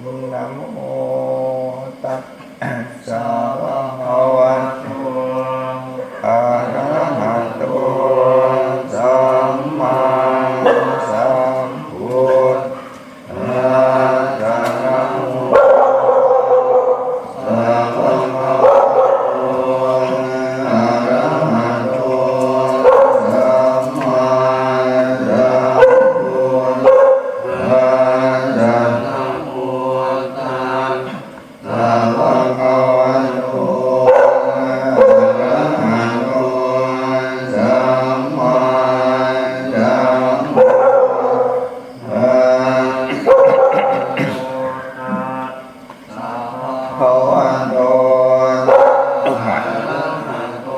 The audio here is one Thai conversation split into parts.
นะโมตัสสะภะคะวะโตอะระหะโตสัมมาสัมพุทธัสสะนะโมตัสสะภะคะวะโตอะระหะโตสัมมาสัมพุทธัสสะนะโมตัสสะภะคะวะโตอะระหะโตสัมมาสัมพุทธัสสะภะคะวะโตอะระหะโต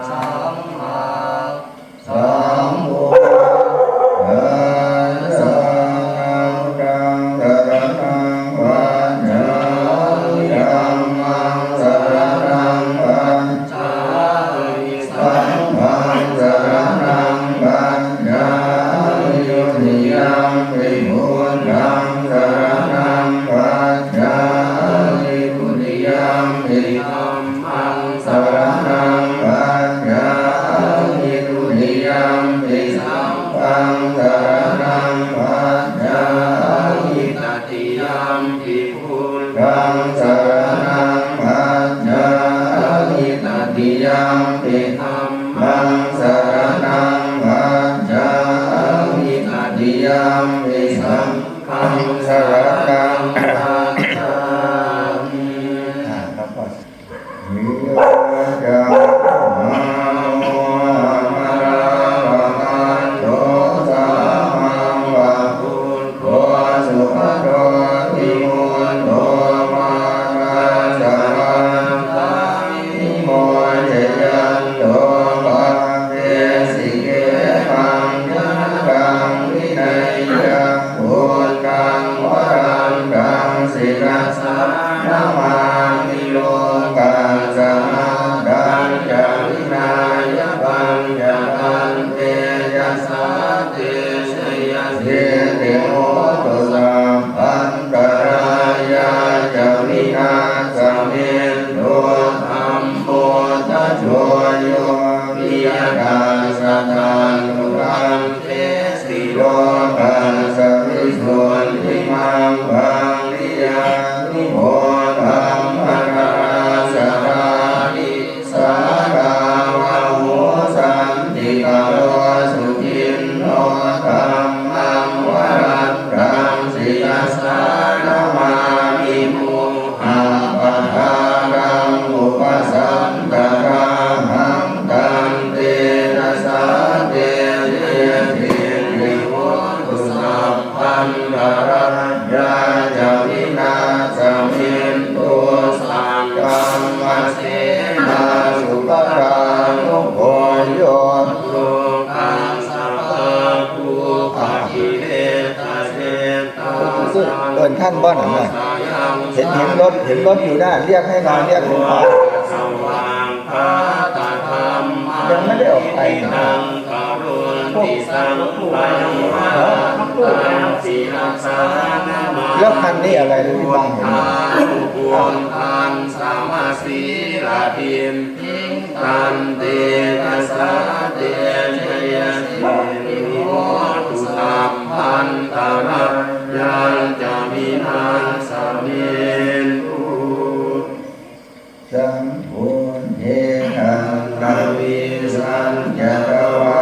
สัมมาสัมพุทธัสสะธัมมังสรณังคัจฉามิธัมมังสรณังคัจฉามิสังฆังสรณังคัจฉามิทุติยัมปิพุทธังสรณังคัจฉามิทุติยัมปิธัมมังสรณังคัจฉามิทุติยัมปิสังฆังสรณังคัจฉามิตติยัมปิพุทธังสรณังคัจฉามิตติยัมปิธัมมังสรณังคัจฉามิตติยัมปิสังฆังสรณังคัจฉามิแล้วก็นิโยจังมาโมอะระวะกันโตสัมมังวะพุทโธสุขโตทิมุตโตมานาสารังสามิโมเจยันโตปัจเจสิเกปัญญกังวินัยยังพุทธังวรังกังศิรสานามามิโลกัสสะดังจารินายปัญญกันเตยัสสะเตชยเสติโมตุสัมปันตรายาจารินาสเมโตธัมโมทัจโชโยวิยดาสัทธานุรังเทสิโลกัสสวิสุทธิมังวังนิยานิโมธัมมังราสธานิสาราวะโหสันติกาโลสุขินโนธัมมังวรัตตังสิยสานามามิมุหังปะทานังอุปสัมตรังหังตันเตนะสาเตเยเทนิโมตุสัพพันธรัญญาจาวินาสมินตุสังกัมมเสนาสุปรานุโภโยตุกังสัพพะภูปะกิเลสเสตังเอิ้นท่านบ่หน่อยเห็นรถอยู่ด้านเรียกให้มาเรียกให้มายังไม่ได้ออกไปแล้วคันนี้อะไรที่บ้างเห็นบุญทันสามาสีลาพิมตันเตนะสาเตชยสินิโมตุสัมพันตระยัญจามินังสมินตุสัมพุทเทนังนาวิสัญญาตวา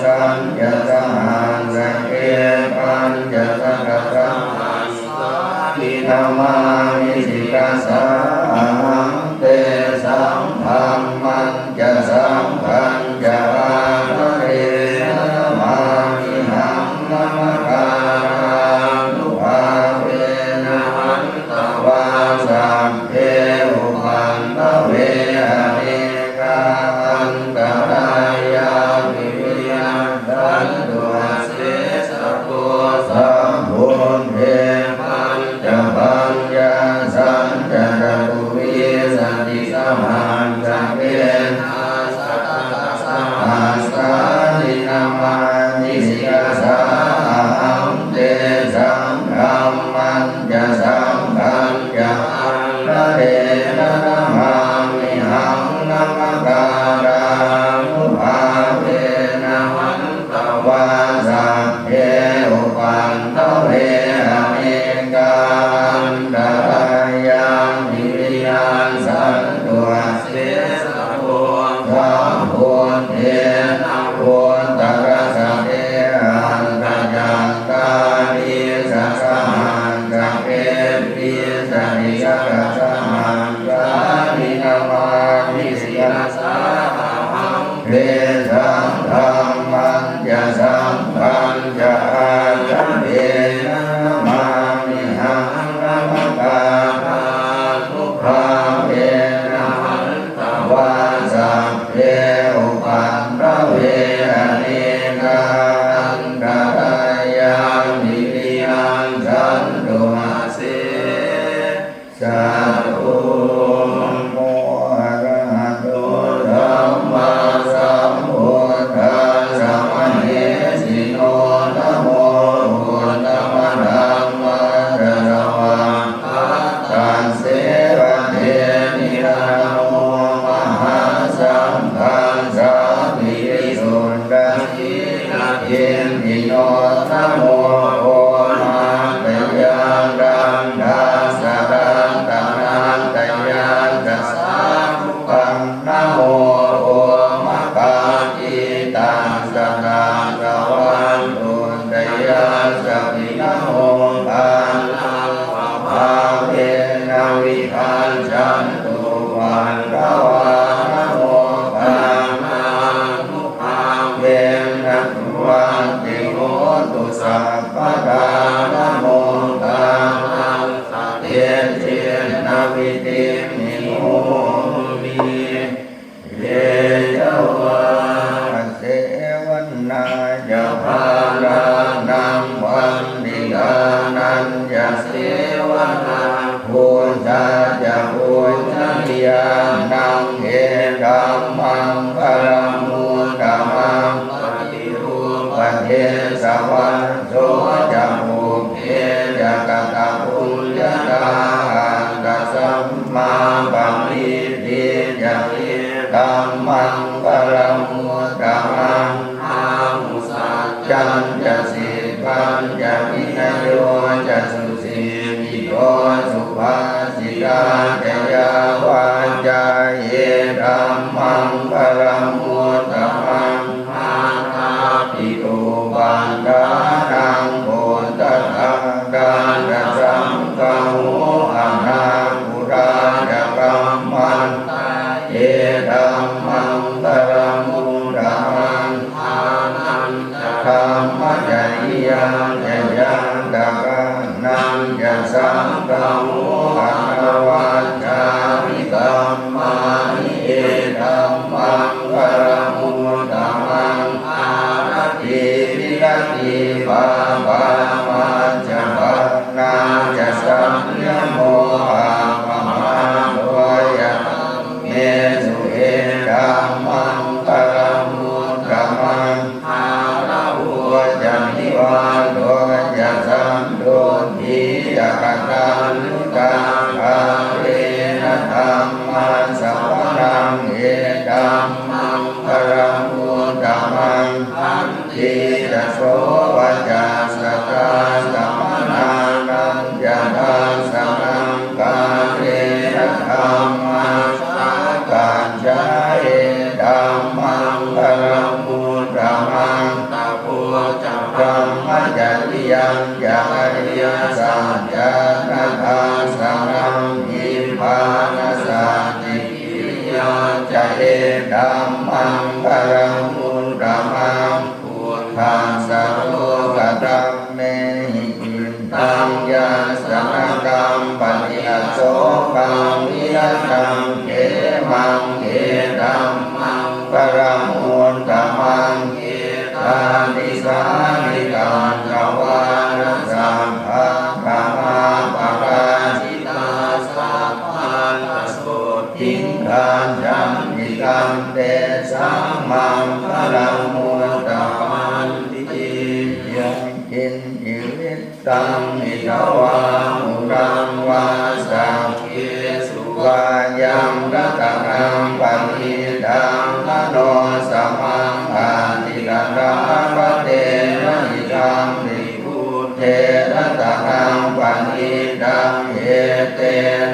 สัญญาตหังสังเกปัญญาตระสังสามินามามิสิกาสาหังเตสัมพัมมันจะสัมพันจะอาเรนะมามิหังนามาการุภาเวนะหันตวาสัมเพอุปันตเวหะเนกาอันตรายามิวิยันตันตุเสสะโกสัมพุทเทปัญจปัญญา จะสังฆังจะอันละเทนะนะมามิหังนัมการานุภาเวนะหันตวาสัพเพอุปันตเวอเนกาอันตรายามิริยานสันตุเสสะโพสัมโพเทนะโพตระสะเทอันตจันตานิสัสสะมันสัพเพปิสันนิสัสสะมันสานินามานิสิลสาหังเวสังธรรมันจะสังฆังจะอาจะเวนะมามิหังนัมการานุภาเวนะหันตวาสัพเพอุปันตเวอเนกาอันตรายามิริยานสันตุเสสะโพโมอะระหะโตธัมมาสัมพุทธัสสะมะเหสิโนนะโมพุทธมะธัมมะสสะวะตัสเสวะเทนิราโมมหาสังฆังสัพพิสุทธัสสินะเยนิโนนะโมโอมาเตยังดังดัสสะดังตังนันตยังตัสสะภุคังนะโมโอมะกาจิตังสะนังสะวันตุตยังสัพพินะโมปันนังวะภาเวนะวิคันจันตุวันตะวานะโมปันนังนุภาเวนะตุวันติโหตุสัพพะทานะโมตังนังสัตเตเจนะวิติมิโหมิเยยวะเสวันนาจะภารานังวันดิกานันจะเสวนาภูชาจะภูชนิยานังเฮดัมมังปะรัมมุตตมังปฏิรูปเทสวัสโสจะภูเพจะกตปุญญาตาอันตสัมมาปัมมิติจะเฮดัมมังปะรัมมุตตมังอามุสัจจันจะสิปัญจะวินัยโยจะสุสีมิโยสุภาสิตาจะยาวาจาเยธัมมังปะรัมมุตตมังอาตาปิโตปันดานังโพธทังการะสังฆโมอะนาปุราจะกัมมันตาเยธัมมังปะรัมมุตตมังอานันตธรรมจริยังจะยังตะกันนังจะสังฆโมอะนาวัจจามิกัมมานิเยธัมมังปะรัมมุตตมังอารัตติวิรัตติปาปามัจจปันนาจะสัมยโมอะปะมาโดยะเมสุเอธัมมังปะรัมมุตตมังอาระหัวจะนิวาโดจะสัมโดทิจะกตัญญูตังอาเรนะธัมมัสสวนังเอธัมมังปะรัมมุตตมังอันติจะโสวะจะสตาสัมมานานันจะทัสสะนังกาเรนะธัมมัสสะกัญจเอธัมมังปะรัมมุตตมังตะโพจะธรรมจริยังจะอริยสัจจะนะทัสสะนังนิพพานสัจจิกิริยาจะเอธัมมังปะรัมมุตตมังพุทธัสสะโลกตัมเมหิอิตังยาสนะกัมปฏิอัสโสกังวิรัตังเขมังเขธัมมังปะรัมมุตตมังเขตานิสานิการกวานะสัมภะกามาปะราชิตาสัพพันตโสทิงขันจันติกัมเตสัมมังปะรัมมุตตมันติยังกินจิวิตตังนิทวามุ งเอเต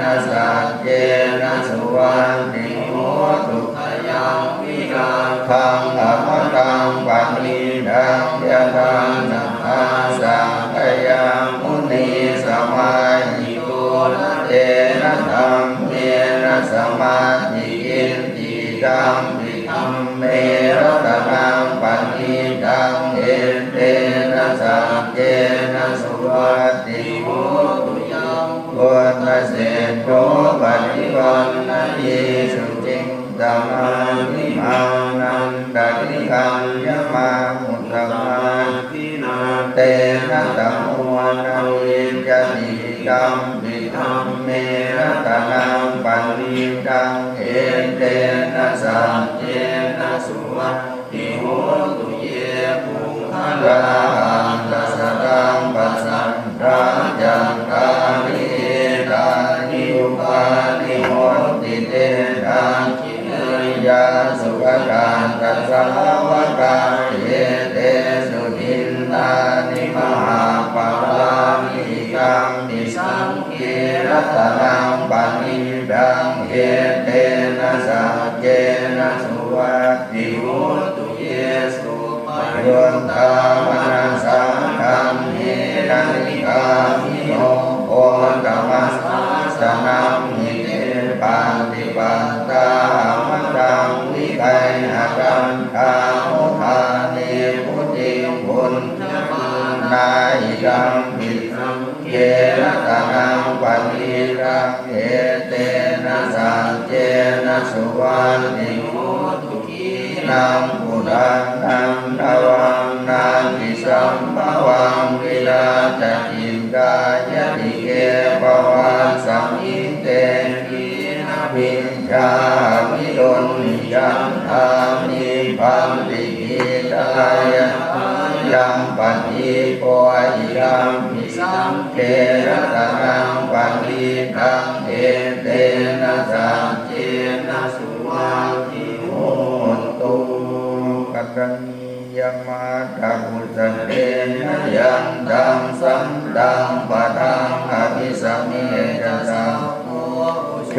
นะสัจเจนะสุวรรณิโหตุขยังวิราคังอมตังปณิดังยะตังสัทธาสังฆยังมุนีสมาหิโกนะเตนะธรรมเมนะสมาธิอินจิตังวิธัมเมระตนังปณิดังเอเตนะสัจเจนะสุวัตติโหตุยังบุญเศษโตปฏิวันนะเยสุจิงตมานิมานันตติกัญญมามุตตมาทินาเตนะตัมโมนะวิญญาติกัมปิธัมเมระตนังปันนิดังเอเตนะสัจเจนะสุวัตติโหตุเยปุงคละหังตัสสะตังปัสสันราจังกาลิเอตานิยุปานิโหติเตนะกิเนยาสุขการตัสสะวะกาเยเตสุทินนานิมหาปารามิกังนิสังเกรัตนังปณิดังเอเตนะสัจเจนะสุวัตติโหตุเยสุยุนตามนัสสังฆัมเมนะนิกามิโนโอตมัสสะนัมหิเตปันติปันตามะตังวิไกหกังคามุทาเนพุทธิบุญนาอิดังมิธัมเกรัตนังปณิดังเอเตนะสัจเจนะสุวัตติโหตุขีนังพุทธังนังนวังนามิสัมภวังวิราชจินกายติเกปวัสสัมมิเตกินะพิญญามิโดนยันธามิปันติกิตายะยังปันติโกหิยัมมิสังเกรัตนังปันติตังเอเตนะสัจเจนะสุวัตติโหตุกัตถิยมาตาบุตเตนะยังตังสัมตังปะทังอภิสัมเมจะสัมโมโช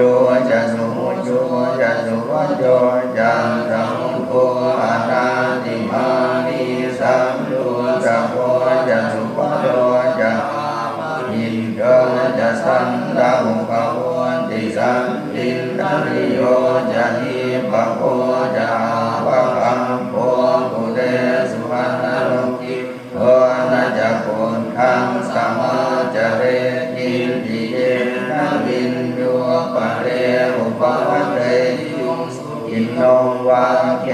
จะสุโชจะสุวัจโจจังสัมโฆอนาติมานิสัมดุสัพโพจะสุปโชจะอินโดจะสันตะมุขโวนติสัมปินทริโยจะหิปะโพจะวะคัมโพกุเตสุวรรณโลกิโอนะจะโกนทังสัมมาจะเรกินติเยนะวินโยปะเรอุปะเรยุอินโนวะเข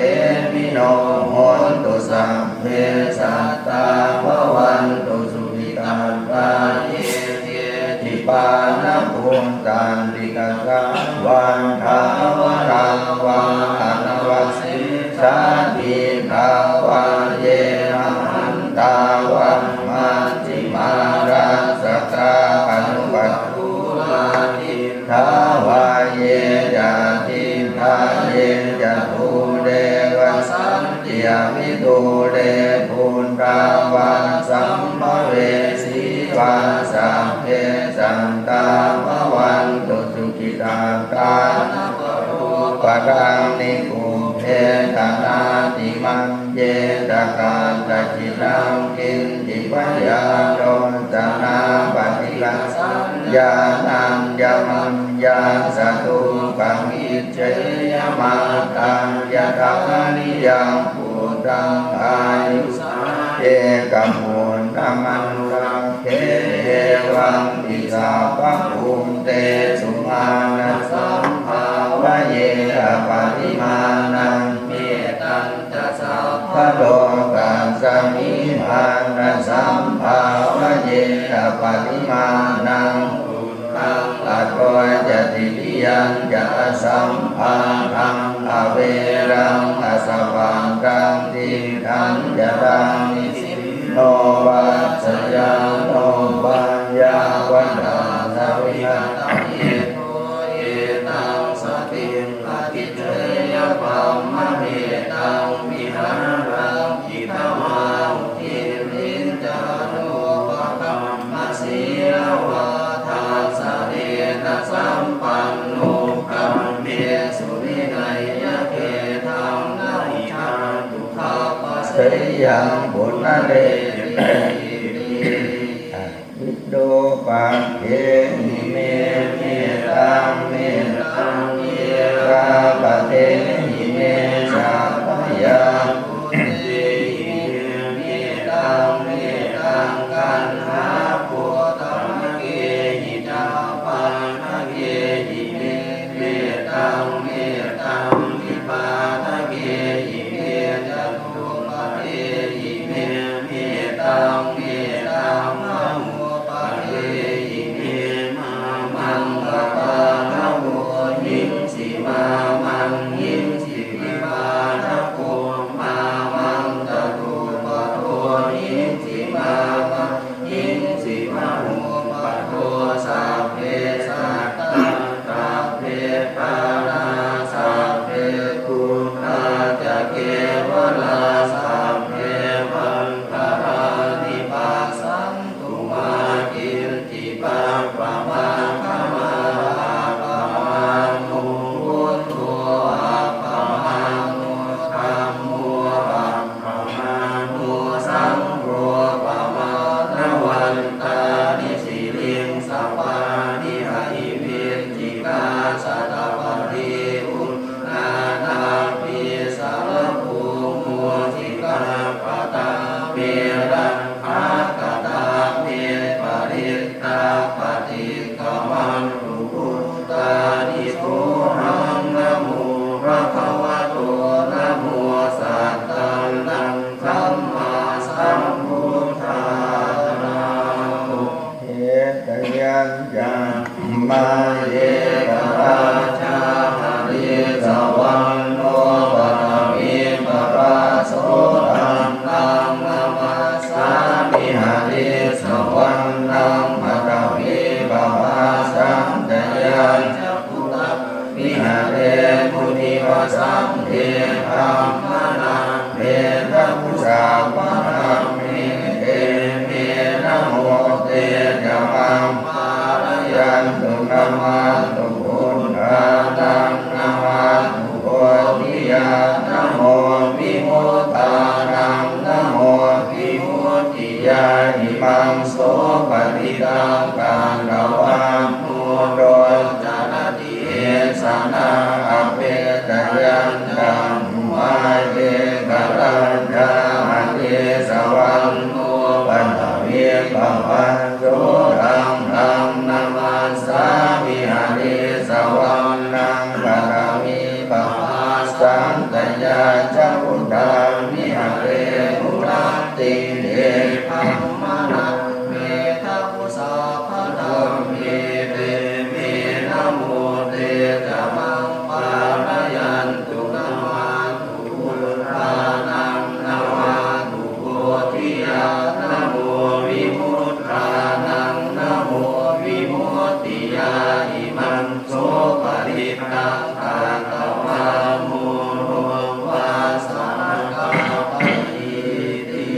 มิโนโหนตุสัพเพสัตตาภวันตุสุขิตังกาเยเยติปานะภูตันติกะสะวันทาวะรังวะอนวัสสิสาธิภาวะเยหันตาวะมัจจิมารัสสะกาอนุปัตตุลาทิทาวะเยจาติทาเยจตุเดวะสันติยวิตุเดปุณตาวันสัมภเวสีวาสัมเพสันตาภวันตุสุขิตาตาปะรังนิคุมเพตนาติมังเยตกาตจิตังกินติปัญญาโดตนาปฏิลักสัญญานังยามัญญาสตุปังอิเจยมาตังยะทานิยังปุตังอายุสังเอกมุนตมันรังเขเอวังติสาภะภูมิเตสุมานัสสัมภาวะเยปฏิมานังเมตัญจะสัพพะโลกัสสมิมานัสสัมภาวะเยปฏิมานังอัตโตจะติยัญจะสัมภารังอเวรังอสวังกังติทันจะรังนิสิโนวัสยาโนปัญญาวันดาสวิหตังเยโตเอตังสติปฏิเทยปัมมะเมตังวิหารังอิตวาอุทิรินจานุปะคัมมะสีลวะทาส ยังบุญเรวิโดปังเกนิเมเมตังเมตังเยราปะเทนิเมสาพยากันหาปุตตมะเกหิตาปานะเกหิเมเมตังเมตังวิปานะเกหิเมจัตตุปะเทหิเมเมตังเมตังมะโมปะเทหิเมมามังกะปานะโมหิงสิมามังหิงสิวิปานะโกมามังตะตุปะโทหิงสิมามังหิงสิมาโหปะโทสัพเพสัตตาสัพเพปาราสัพเพกุณาจะเกวลาสัพเพวันตารานิปัสสันตุมากินติปะปะมาคมาปะมานุพุทโธอะปะมานุธัมโมอะปะมานุสังโฆปะมานะวันตานิสิลิงสัพพานิหะอิวินจิกาสัตตปะริอุณนานาปิสารภูมุสิกาปะตาเมรังภาคตาเมปะริตตาปฏิกมันตุพุทธานิโสหังนะโมภะคะวะโตนะโมสัตตังนังสัมมาสัมพุทธัสสะเอตยังจัมมาเยกราชาหะริสวังโนปะทวิปะราโสตังตังนามาสามิหะริสวังนังปะทวิปะราสังตยัญจะพุทธวิหารเรมุนิวสังเทธัมมนาเมนะพุสาปะธัมเมเอเมนะโมเตจะมังปารยันตุนามาตุพุทธานังนามาตุโพธิยานะโมวิมุตตานังนะโมวิมุตติยานิมังโสปฏิตังกันตวะโมโดจารติเอสานาอเปตยัญจังมาเยกรัญญาหะเทสวันโนปันทวิปะวันโสตังตังนามาสามิหะริสวันนังปะทวิปะวาสังตยาจะพุทธามิหะเรมุรัตติเดธัมมนาเมทะพุสาภะธัมเมเตเมนะโมเตจะมังปารยันตุนามาตุพุทธานังนามาตุโพธิยานะโมวิมุตตานังนะโมวิมุตติยาอิมังโสปริตังกันตวะโมโรวาสานกาปฏิติ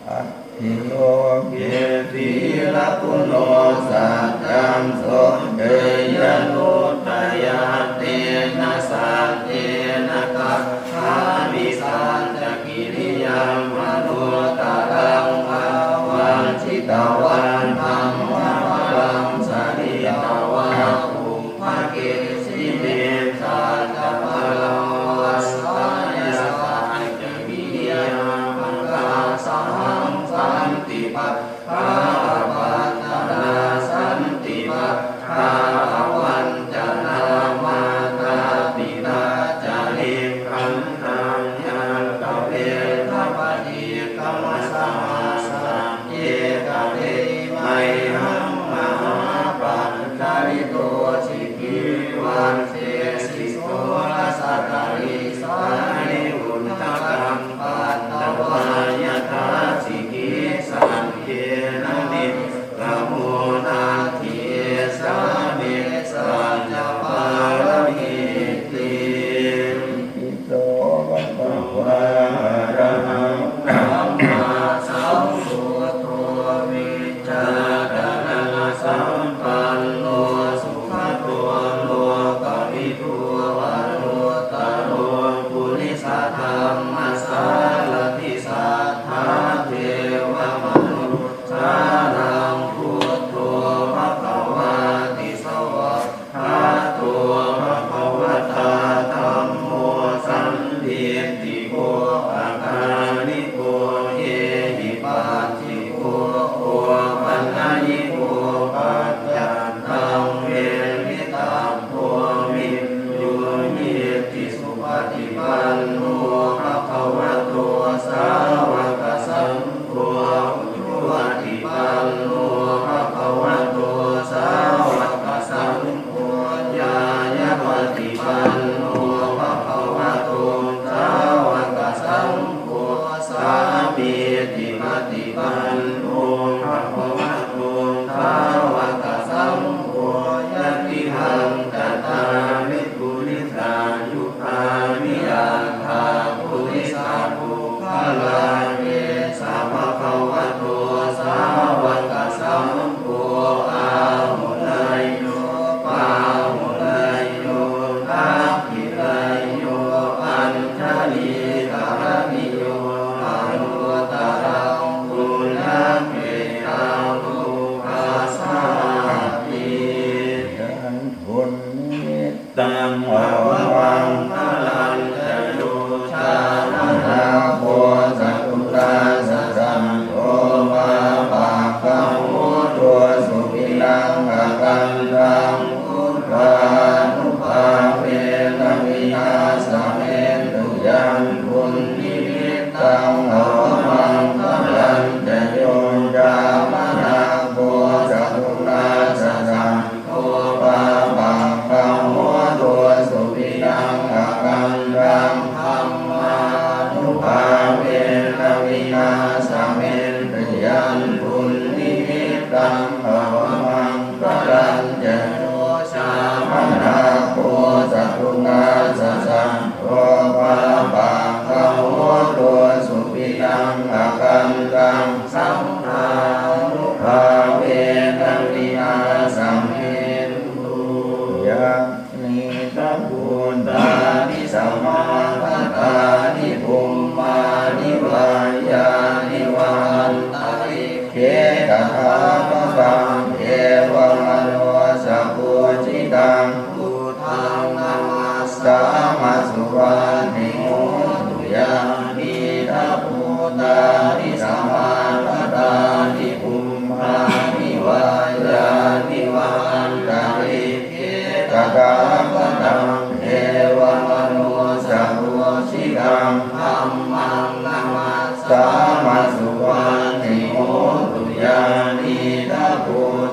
อะหิโนเกติละปุโนสัจจังโสเตยะโนตยาเตนะสัตเตนะกัจฉามิสัจจกิริยังมโนตรังภาวันจิตวันธัมมะวังสริตวะอุปภเกสิ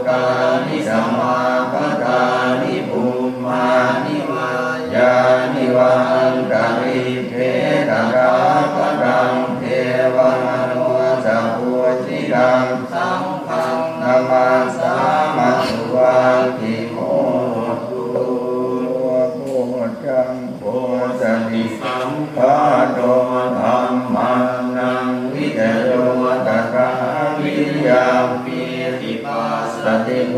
กานิสัมมาปทานิภูมานิวายานิวันตาริเทตราปรังเทวมนุสัพพุจิตังสังฆังนามาสามัสสุวาทิโมตุโพจังโพสติสัมภาโตธัมมานังวิเตโยตถาวิยาปิติปัสสติโพ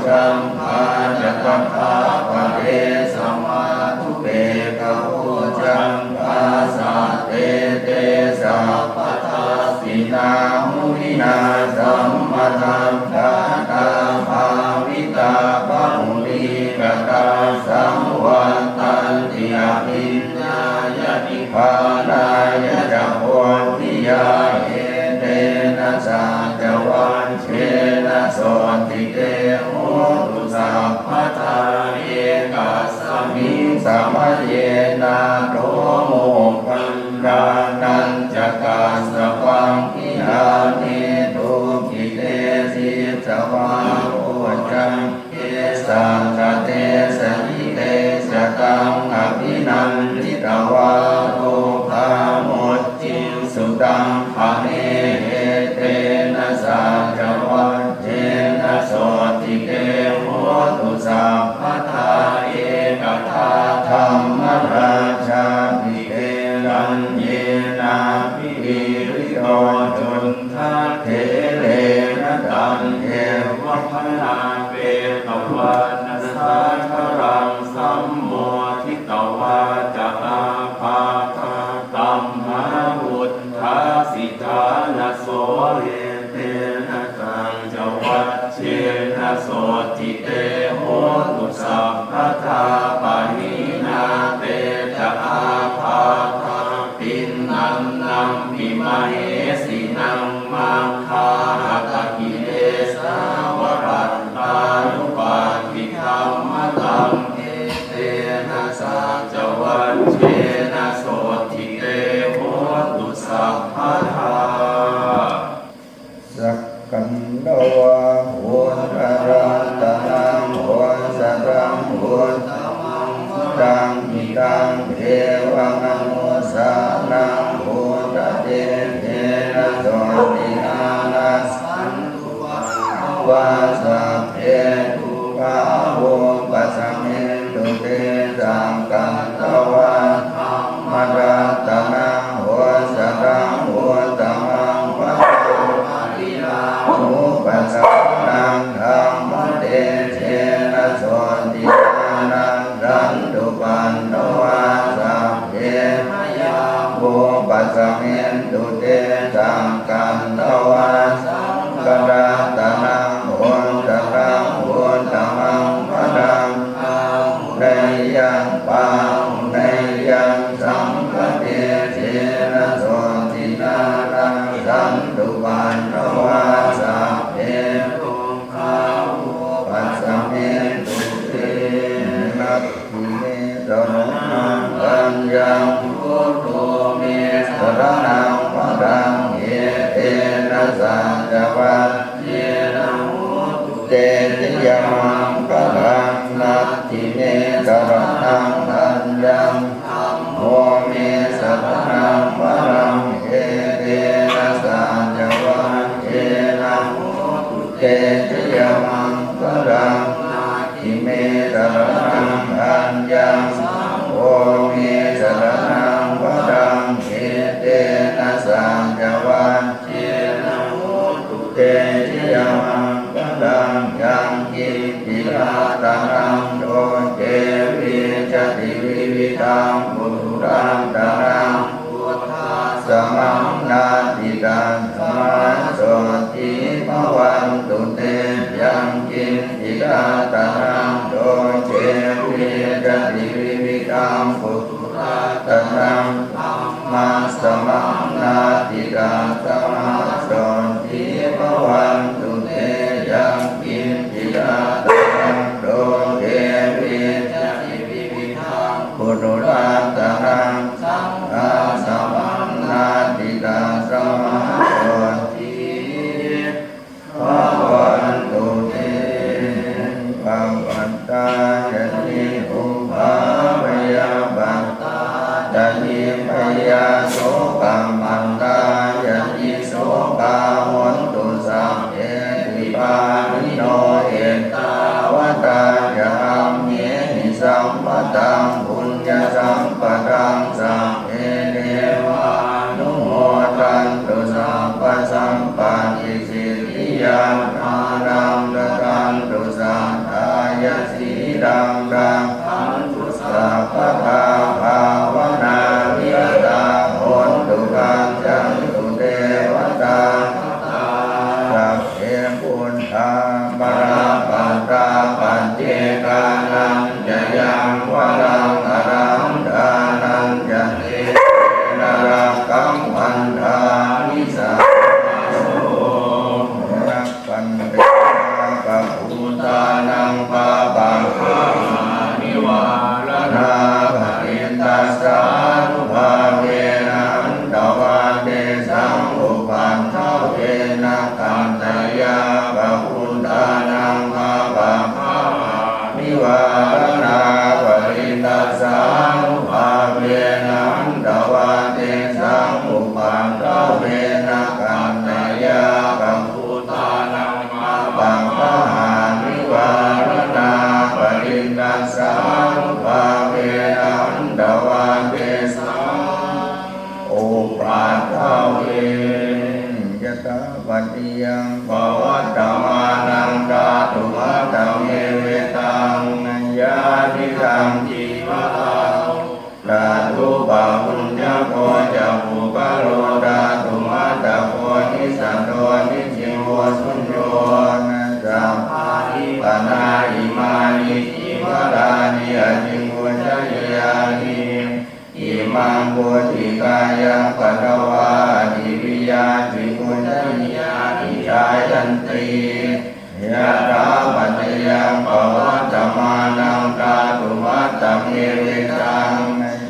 จังภาจตัทธาปะเรสัมมาทุเปกะโพจังภาสะเตเตสัพพะทัสสินามุนินาสัมมาทัฏฐานาภาวิตาปังลีกตาสังวันตันติอภิญญายนิพพานายจะโพธิยาเอเตนะสัจวันเชนะโสติเตโหตุสัพพะทาเอกาสมิงสัมมาเยนะโตโมกังดานันจักกัสสะวังอิหานิทุกิเตสิสวาโอจังเกสังกเตสหิเตสตังอภินันทิตวาโลภาโมจิสุตังภะเนเตนะสัจวันเจนะโสติเตโหตุสัพพะทาเอกทาธัมมราชาภิเตรัญเยนะภิริโยจุนทัคเถเลนะตันเทวะพนาเปตวันนะสาครังสัมโมทิตวาจะอาภาคาตัมมาวุฒาสิทานะโสเอเตนะกังจวัชเชนะโสติเตโหตุสัพพะทาปะหินาเตจะอาภาคาปินนันนัมปิมเหสินังมังคาตะกิเลสาวรัตตานุปาทิธัมมะตังเอเตนะสัจวันเชนะโสติเตโหตุสัพพะทาสักกันโดวะโหระรัตนังโหสรังโหตมังตังมิตังเทวมนุสานังโหตเตเทนะโสติอานัสสันตุวาสัพเพทุกาโหปัสสะเมตุเตสังกันตวะธัมมรัตนังโหสรังโหตมังวะอุปัสสะนังธัมมเตเชนะโสติอานังรันตุปันโนวาสัพเพมยาโหปัสสะเมตุเตสังกันตวะสังฆรัตนังโหตรังโหตมังวะดังในยังปังในยังสังฆเตเชนะโสตินานังสันตุปันโนวาสัพเพทุกขาโหปัสสะเมตุเตนัตถิเมตโนนังปัญญังพุทโธเมสรณังวะดังเอเตนะสัจวัตเยนะโหตุเตติยมังกะรังนัตถิเมสรณังปัญญังธัมโมเมสรณังวะดังเอเตนะสัจวัตเยนะโหตุเตติยมังกะรังนัตถิเมสรณังปัญญังธัมโมเมสรณังวะดังเอเตนะสัจวัตเยนะโหตุเตติยมังกะรังยังกิปิราตนังโดเจวิจติวิวิตังปุรังตนังพุทธาสมังนาติตังสมาโสติภวันตุเตยังกิปิราตนังโดเจวิจติวิวิตังปุรังตนังธัมมาสมังนาติตังสมาโสติภวันตุเตยังกิปิราตนังโดเจวิจติวิวิตังปุรังตนังสังฆาสมังนาติตังสมาโสติภวันตุเต ปังปัตตาจะนิอุปาปยาปัตตาจะนิปยาโสกังปัตตาจะนิโสกาหุนตุสัพเพติปานิโนเอตาวตาจะอัมเหหิสัมปตังปุญญสัมปตังสัพเพเทวานุโมทันตุสัพพสัมปติสิทธิยานานังตตันตุสัทธายะสีดังดังอันตุสัพพะภาวนาวิรตาโหนตุกัญจันตุเทวตาสัพเพปุณธาปราปัตตาปัจเจกานังจะยังวรังอรังดานังจะเตนะรักขังวันทานิสัสโสรักขันเตกัปปุตานังปาปังนิวารณาภริตัสสานุภาเวนะอันตวาเดสังอุปันเทเวนะกันตยากัปปุตานังปาปังนิวารณาภริตัสสานุภาเวนะอันตวาเดสังอุปันเทเวนะกันตยากัปปุตานังปาปังนิวารณาภริตัสสานุภาเวนะอันตวาเดสังอุปัฏฐเวยะตาปัจจิยังภวัตตมานังกาตุมัตตเมเวตังญาติตังจีวะตังดาตุปะปุญญโกจะภูปะโรดาตุมัตตโกนิสันโตนิจิโวสุญโยนะสัมภาริปนาอิมานิจิวะรานิอจิงวุจยานิอิมังโพธิกายังปัตวานิวิยาจิวุจยานิชายันติยะถาปัจจยังปวัตตมานังกาตุมัตตเมเวตัง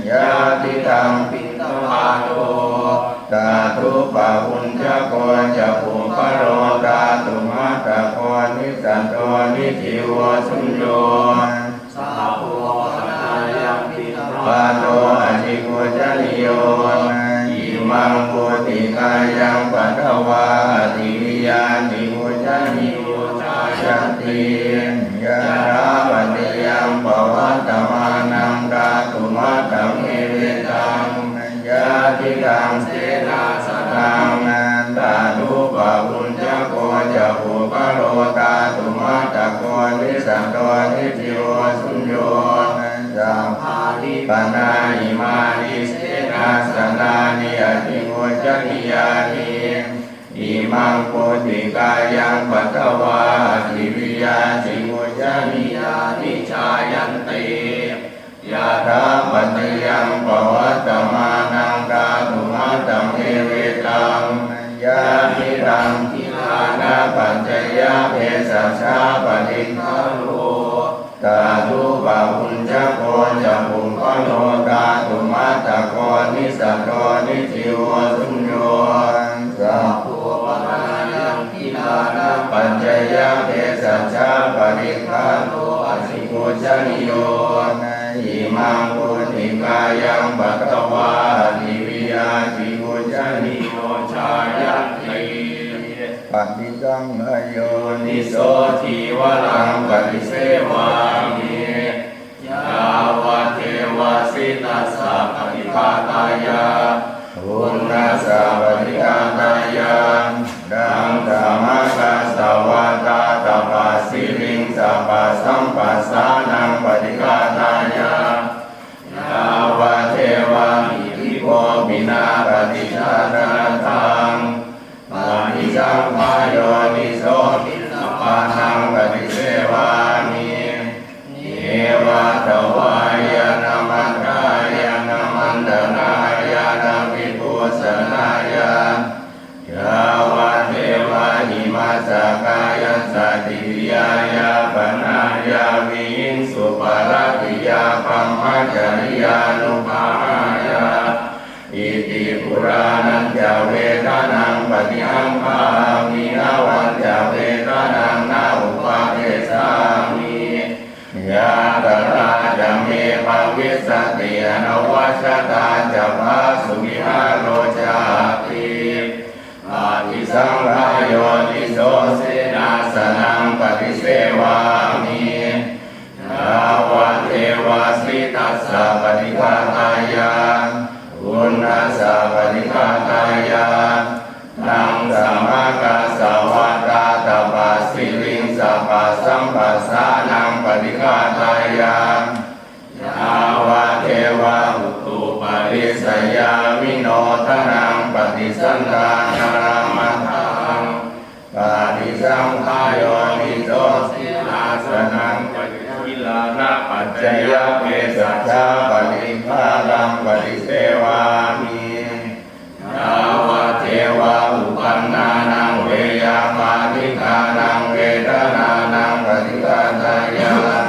ญาติตังปิตวาโตตาตุปะปุญญโกจะภูปะโรตาตุมัตตโกนิสันโตนิจิวสุญโยสัพพะนายังปิตวาโตอจิโกจนิโยอิมังโพธิกายังปัตตวาติวิยานิโกจนิโยยันติยะถาปัจจยังปวัตตมานังกาตุมัตตเมเวตังญาติตังเสนาสนังนันตานุปะปุญญโกจะภูปะโรตาตุมัตตโกนิสันโตนิจิโวสุญโยนะสัมภาริปนาอิมานิเสนาสนานิอจิโกจนิยานิอิมังโพธิกายังปัตตวาทิวิยาจิโกจนิยานิชายันติยะถาปัจจยังปวัตตมานังกาตุมัตตเมเวตังญาติตังทิลานะปัจจยะเพสัชชาปฏิคัลโลตาตุปะปุญญโกจะภูปะโรตาตุมัตตโกนิสันโตนิจิวสุญโยสัพพะนายังทิลานะปัจจยะเพสัชชาปฏิคัลโลอสิโกจนิโยอิมังโพธิกายังปัตตวาทิวิยาจิโกจนิโยชายันติปันติตังอโยนิโสทิวรังปฏิเสวามิยาวะเทวะสิตัสสะปฏิภาตายาปุณณัสสะปฏิภาตายาดังธรรมกัสสวะตาตปัสสิริงสัพพะสัมปัสสานังปฏิภาตายายาวะเทวะอิริโกบินาปฏิชานาทังปฏิสัมภายโยนิโสปิลปานังปฏิเสวามิเอวะตวายานามันกายานามันดนายานาวิปุสนายายาวะเทวะหิมาสกายัสสติวิยายาปนายาวิหิงสุปาราติยาปัมมัจจริยานุภายาอิติปุรานัญจเวทานังปฏิหังคามินาวันจเวทานังนาอุปาเทสามิ ฏิฆาตายังยาวะเทวะอุตุปาริสยามิโนทนังปฏิสันทานารามัฏฐังปฏิสังขายโยนิโสสินาสนังปฏิทิลานะปัจจยเมสัจจาปฏิภาลังปฏิเสวามิยาวะเทวะอุปันนานังเวยาปาทิกานังเวทนานังปฏิฆาตายัง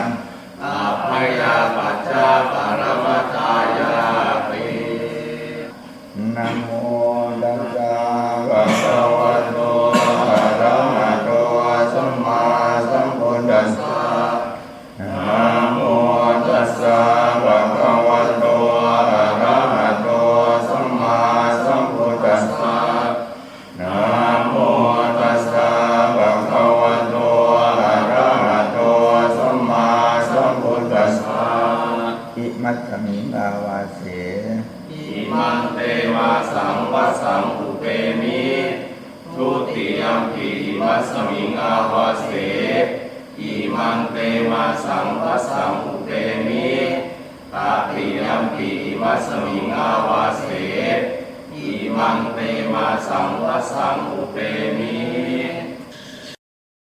อัพพยาปัจจาปรมัตถายาปินะโมตัสสะภะคะวะโตอะระหะโตสัมมาสัมพุทธัสสะนะโมตัสสะภะคะวะโตอะระหะโตสัมมาสัมพุทธัสสะนะโมตัสสะภะคะวะโตอะระหะโตสัมมาสัมพุทธัสสะอิมัตถมิงอาวาเสอิมังเตวะสังวะสังอุเปมิทุติยัมปิอิมัสสมิงอาวาเสอิมังเตวะสังวะสังอุเปมิตติยัมปิอิมัสสมิงอาวาเสอิมังเตวะสังวะสังอุเปมิ